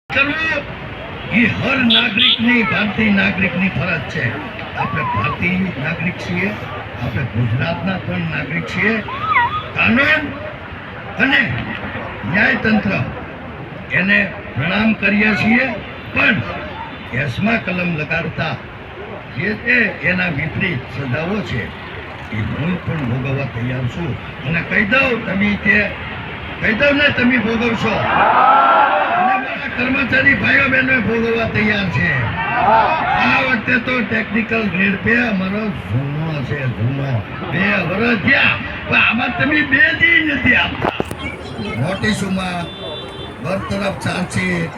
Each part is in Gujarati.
કરવું એ હર નાગરિકની ભારતીય નાગરિકની ફરજ છે. આપણે ભારતીય નાગરિક છીએ, આપણે ગુજરાતના પણ નાગરિક છીએ. કાનૂન અને ન્યાયતંત્ર એને પ્રણામ કરીએ છીએ, પણ કેસમાં કલમ લગાડતા જે તે એના વિપરીત સજાઓ છે એ હું પણ ભોગવવા તૈયાર છું. અને કહી દઉં ને તમે ભોગવશો. કર્મચારી ભાઈઓ બહેનો ભોગવવા તૈયાર છે. આ વખતે તો ટેકનિકલ ગ્રેડ પે અમારો જૂનો છે, જૂનો 2 વર્ષ થયા, પણ આમાં તમે 2 દી નથી આપતા. નોટિસોમાં બરતરફ ચાર્જશીટ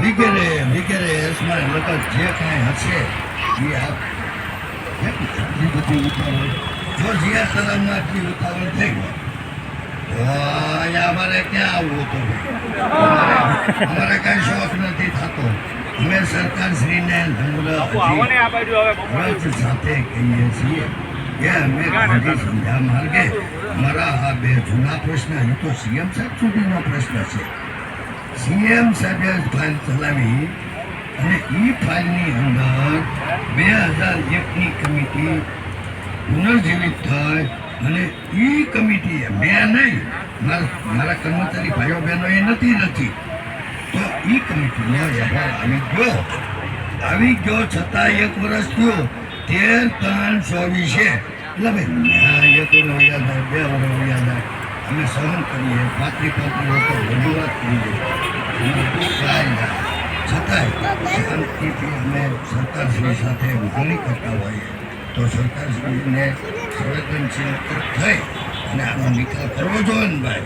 વગેરે વગેરે એસમાં લોકો જે કાંઈ હશે એ આપ એટલી બધી ઉતાવળ, જો જીયા તરફમાં આટલી ઉતાવળ થઈ ગઈ તો અહીંયા અમારે ક્યાં આવવું હતું? અમારે કાંઈ શોખ નથી થતો. અમે સરકારશ્રીને સાથે કહીએ છીએ કે અમે ગાંધી સંધ્યા માર્ગે અમારા આ 2 જૂના પ્રશ્ન, એ તો સીએમ સાહેબ સુધીનો પ્રશ્ન છે. સીએમ સાહેબે ફાઇલ ચલાવી અને એ ફાઇલની અંદર 2001ની કમિટી પુનર્જીવિત થઈ અને એ કમિટીએ મેં નહીં, મારા કર્મચારી ભાઈઓ બહેનો એ નથી રચી, તો એ કમિટીનો અહેવાલ આવી ગયો છતાં 1 વર્ષ થયો. 13/3/24 એટલે ભાઈ 1 વર્ષ વયા જાય, 2 વર્ષ વયા જાય, અમે સહન કરીએ, પાત્રી લોકો રજૂઆત કરીએ, છતાંય શાંતિથી અમે સરકારશ્રી સાથે ઉઘાણી કરતા હોઈએ તો સરકારશ્રીને સંવેદનશીલ થઈ અને આનો નિકાલ કરવો જોઈએ ને ભાઈ.